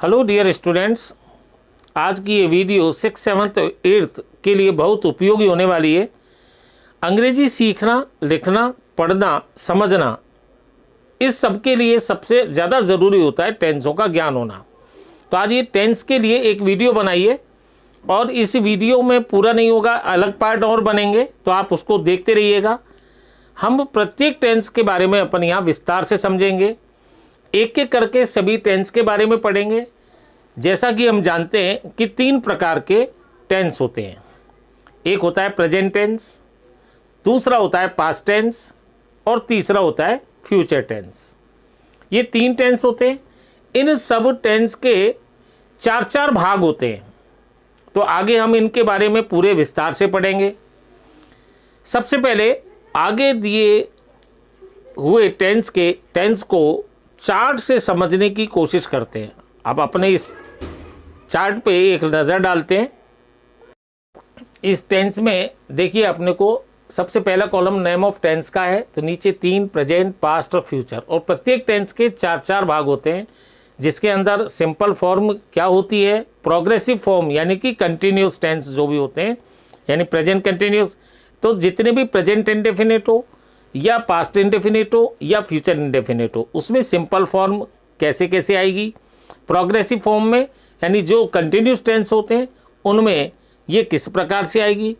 Hello dear students, आज की ये वीडियो 6th, 7th, 8th के लिए बहुत उपयोगी होने वाली है। अंग्रेजी सीखना, लिखना, पढ़ना, समझना, इस सब के लिए सबसे ज़्यादा ज़रूरी होता है टेंसों का ज्ञान होना। तो आज ये टेंस के लिए एक वीडियो बनाइए और इस वीडियो में पूरा नहीं होगा, अलग पार्ट और बनेंगे, तो आप उसको देखते रहिएगा। हम प्रत्येक टेंस के बारे में अपन यहाँ विस्तार से समझेंगे, एक एक करके सभी टेंस के बारे में पढ़ेंगे। जैसा कि हम जानते हैं कि 3 प्रकार के टेंस होते हैं। एक होता है प्रेजेंट टेंस, दूसरा होता है पास्ट टेंस और तीसरा होता है फ्यूचर टेंस। ये 3 टेंस होते हैं। इन सब टेंस के 4-4 भाग होते हैं। तो आगे हम इनके बारे में पूरे विस्तार से पढ़ेंगे। सबसे पहले आगे दिए हुए टेंस को चार्ट से समझने की कोशिश करते हैं। अब अपने इस चार्ट पे एक नज़र डालते हैं। इस टेंस में देखिए, अपने को सबसे पहला कॉलम नेम ऑफ टेंस का है, तो नीचे 3 प्रेजेंट, पास्ट और फ्यूचर, और प्रत्येक टेंस के 4-4 भाग होते हैं, जिसके अंदर सिंपल फॉर्म क्या होती है, प्रोग्रेसिव फॉर्म यानी कि कंटिन्यूस टेंस जो भी होते हैं, यानी प्रेजेंट कंटिन्यूस। तो जितने भी प्रेजेंट इंडेफिनिट हो या पास्ट इंडेफिनिट हो या फ्यूचर इंडेफिनिट हो, उसमें सिंपल फॉर्म कैसे कैसे आएगी। प्रोग्रेसिव फॉर्म में यानी जो कंटिन्यूस टेंस होते हैं उनमें ये किस प्रकार से आएगी।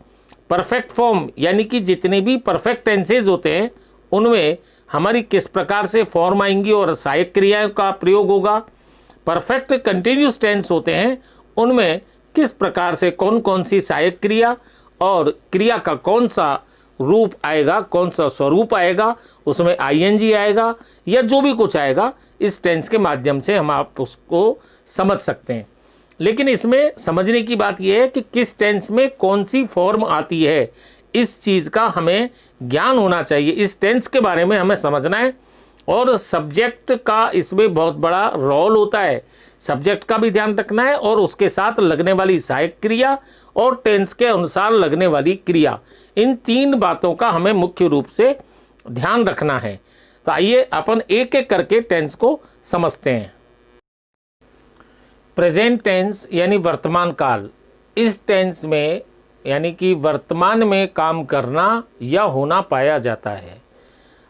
परफेक्ट फॉर्म यानी कि जितने भी परफेक्ट टेंसेज होते हैं उनमें हमारी किस प्रकार से फॉर्म आएंगी और सहायक क्रियाओं का प्रयोग होगा। परफेक्ट कंटिन्यूस टेंस होते हैं उनमें किस प्रकार से कौन कौन सी सहायक क्रिया और क्रिया का कौन सा रूप आएगा, कौन सा स्वरूप आएगा, उसमें आईएनजी आएगा या जो भी कुछ आएगा, इस टेंस के माध्यम से हम आप उसको समझ सकते हैं। लेकिन इसमें समझने की बात यह है कि किस टेंस में कौन सी फॉर्म आती है, इस चीज़ का हमें ज्ञान होना चाहिए। इस टेंस के बारे में हमें समझना है और सब्जेक्ट का इसमें बहुत बड़ा रोल होता है। सब्जेक्ट का भी ध्यान रखना है और उसके साथ लगने वाली सहायक क्रिया और टेंस के अनुसार लगने वाली क्रिया, इन 3 बातों का हमें मुख्य रूप से ध्यान रखना है। तो आइए अपन एक एक करके टेंस को समझते हैं। प्रेजेंट टेंस यानी वर्तमान काल। इस टेंस में यानी कि वर्तमान में काम करना या होना पाया जाता है।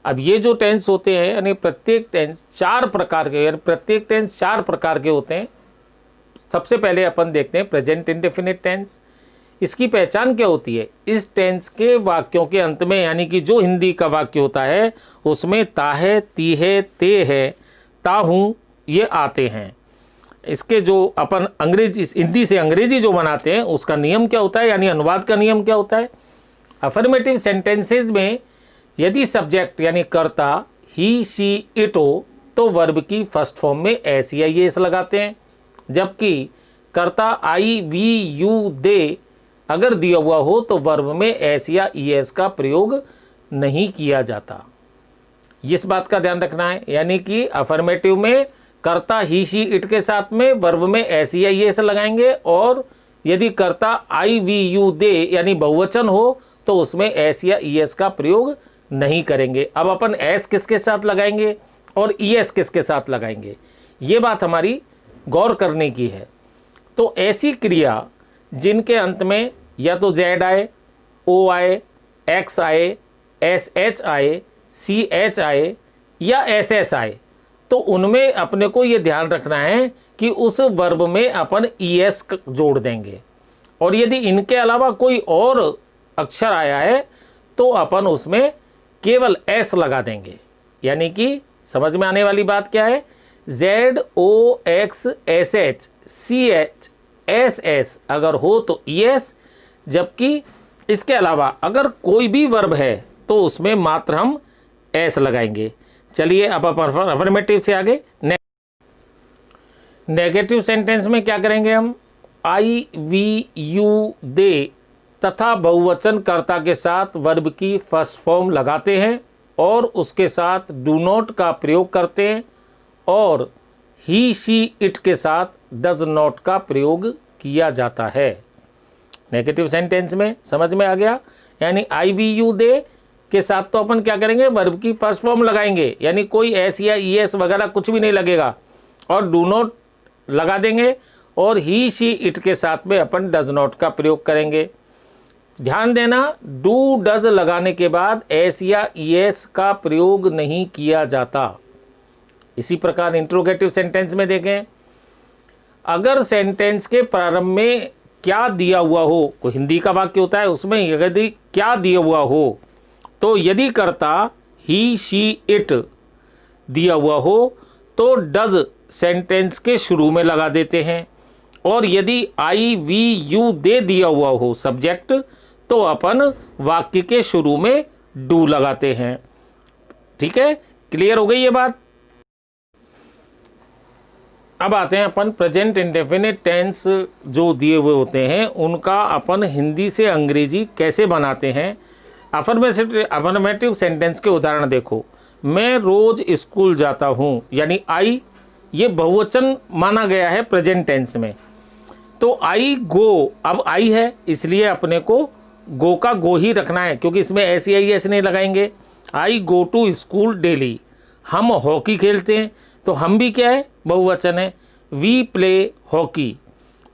अब ये जो टेंस होते हैं यानी प्रत्येक टेंस 4 प्रकार के, यानी प्रत्येक टेंस 4 प्रकार के होते हैं। सबसे पहले अपन देखते हैं प्रेजेंट इंडेफिनिट टेंस। इसकी पहचान क्या होती है? इस टेंस के वाक्यों के अंत में यानी कि जो हिंदी का वाक्य होता है उसमें ता है, ती है, ते है, ता हूँ, ये आते हैं। इसके जो अपन हिंदी से अंग्रेजी जो बनाते हैं उसका नियम क्या होता है, यानी अनुवाद का नियम क्या होता है। अफर्मेटिव सेंटेंसेज में यदि सब्जेक्ट यानी कर्ता ही, शी, इट हो तो वर्ब की फर्स्ट फॉर्म में एस या एस लगाते हैं, जबकि कर्ता आई, वी, यू, दे अगर दिया हुआ हो तो वर्ब में एस या ईएस का प्रयोग नहीं किया जाता। इस बात का ध्यान रखना है। यानी कि अफर्मेटिव में कर्ता ही, शी, इट के साथ में वर्ब में एस या ईएस लगाएंगे, और यदि कर्ता आई, वी, यू, दे यानी बहुवचन हो तो उसमें एस या ईएस का प्रयोग नहीं करेंगे। अब अपन एस किसके साथ लगाएंगे और ईएस किसके साथ लगाएंगे, ये बात हमारी गौर करने की है। तो ऐसी क्रिया जिनके अंत में या तो जेड आए, ओ आए, एक्स आए, एस एच आए, सी एच आए या एस एस आए, तो उनमें अपने को ये ध्यान रखना है कि उस वर्ब में अपन ईएस जोड़ देंगे, और यदि इनके अलावा कोई और अक्षर आया है तो अपन उसमें केवल एस लगा देंगे। यानी कि समझ में आने वाली बात क्या है, Z, O, X, S H, C H, S S अगर हो तो ईएस, जबकि इसके अलावा अगर कोई भी वर्ब है तो उसमें मात्र हम एस लगाएंगे। चलिए अब अफर्मेटिव से आगे नेगेटिव सेंटेंस में क्या करेंगे हम, आई, वी, यू, दे तथा बहुवचन कर्ता के साथ वर्ब की फर्स्ट फॉर्म लगाते हैं और उसके साथ डू नॉट का प्रयोग करते हैं, और ही, शी, इट के साथ डज नॉट का प्रयोग किया जाता है। नेगेटिव सेंटेंस में समझ में आ गया। यानी आई, वी, यू, दे के साथ तो अपन क्या करेंगे, वर्ब की फर्स्ट फॉर्म लगाएंगे, यानी कोई एस या ईएस वगैरह कुछ भी नहीं लगेगा, और डू नॉट लगा देंगे और ही शी इट के साथ में अपन डज नॉट का प्रयोग करेंगे। ध्यान देना, डू डज लगाने के बाद एस या ईएस का प्रयोग नहीं किया जाता। इसी प्रकार इंट्रोगेटिव सेंटेंस में देखें, अगर सेंटेंस के प्रारंभ में क्या दिया हुआ हो, कोई हिंदी का वाक्य होता है, उसमें यदि क्या दिया हुआ हो तो यदि कर्ता ही शी इट दिया हुआ हो तो डज सेंटेंस के शुरू में लगा देते हैं, और यदि आई वी यू दे दिया हुआ हो सब्जेक्ट तो अपन वाक्य के शुरू में डू लगाते हैं। ठीक है, क्लियर हो गई ये बात। अब आते हैं अपन प्रेजेंट इंडेफिनिट टेंस जो दिए हुए होते हैं उनका अपन हिंदी से अंग्रेजी कैसे बनाते हैं। अफर्मेटिव सेंटेंस के उदाहरण देखो, मैं रोज स्कूल जाता हूँ, यानी आई ये बहुवचन माना गया है प्रेजेंट टेंस में, तो आई गो, अब आई है इसलिए अपने को गो का गो ही रखना है क्योंकि इसमें एस आई एस नहीं लगाएंगे। I go to school daily, हम हॉकी खेलते हैं तो हम भी क्या है, बहुवचन है। We play hockey.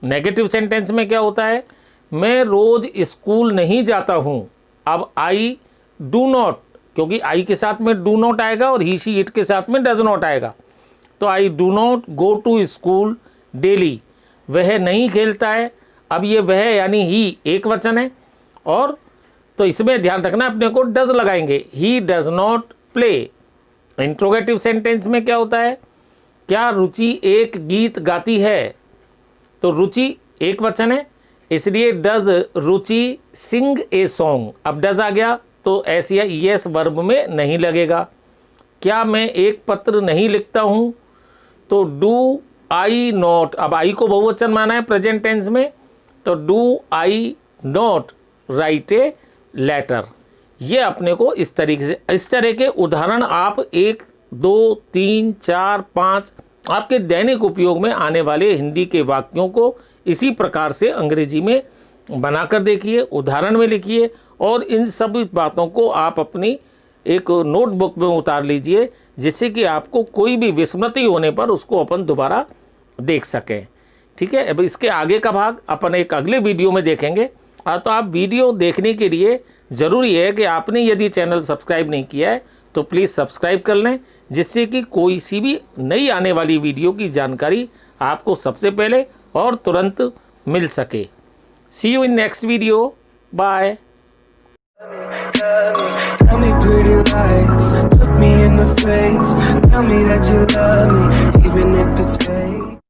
Negative sentence में क्या होता है, मैं रोज स्कूल नहीं जाता हूँ, अब आई डू नॉट, क्योंकि आई के साथ में डू नॉट आएगा और ही शी इट के साथ में डज नॉट आएगा, तो I do not go to school daily. वह नहीं खेलता है, अब ये वह यानी ही एक वचन है, और तो इसमें ध्यान रखना अपने को डज लगाएंगे, he does not play. Interrogative sentence में क्या होता है, क्या रुचि एक गीत गाती है, तो रुचि एक वचन है इसलिए does Ruchi sing a song. अब डज आ गया तो एस या ईएस वर्ब में नहीं लगेगा। क्या मैं एक पत्र नहीं लिखता हूँ, तो डू आई नॉट, अब आई को बहुवचन माना है प्रेजेंट टेंस में, तो do I not write a letter. ये अपने को इस तरीके से, इस तरह के उदाहरण आप 1 2 3 4 5 आपके दैनिक उपयोग में आने वाले हिंदी के वाक्यों को इसी प्रकार से अंग्रेजी में बनाकर देखिए, उदाहरण में लिखिए, और इन सब बातों को आप अपनी एक नोटबुक में उतार लीजिए जिससे कि आपको कोई भी विस्मृति होने पर उसको अपन दोबारा देख सकें। ठीक है, अब इसके आगे का भाग अपन एक अगले वीडियो में देखेंगे। तो आप वीडियो देखने के लिए ज़रूरी है कि आपने यदि चैनल सब्सक्राइब नहीं किया है तो प्लीज़ सब्सक्राइब कर लें, जिससे कि कोई सी भी नई आने वाली वीडियो की जानकारी आपको सबसे पहले और तुरंत मिल सके। See you in next video, bye. Tell me pretty lies, look me in the face, tell me that you love me, even if it's fake.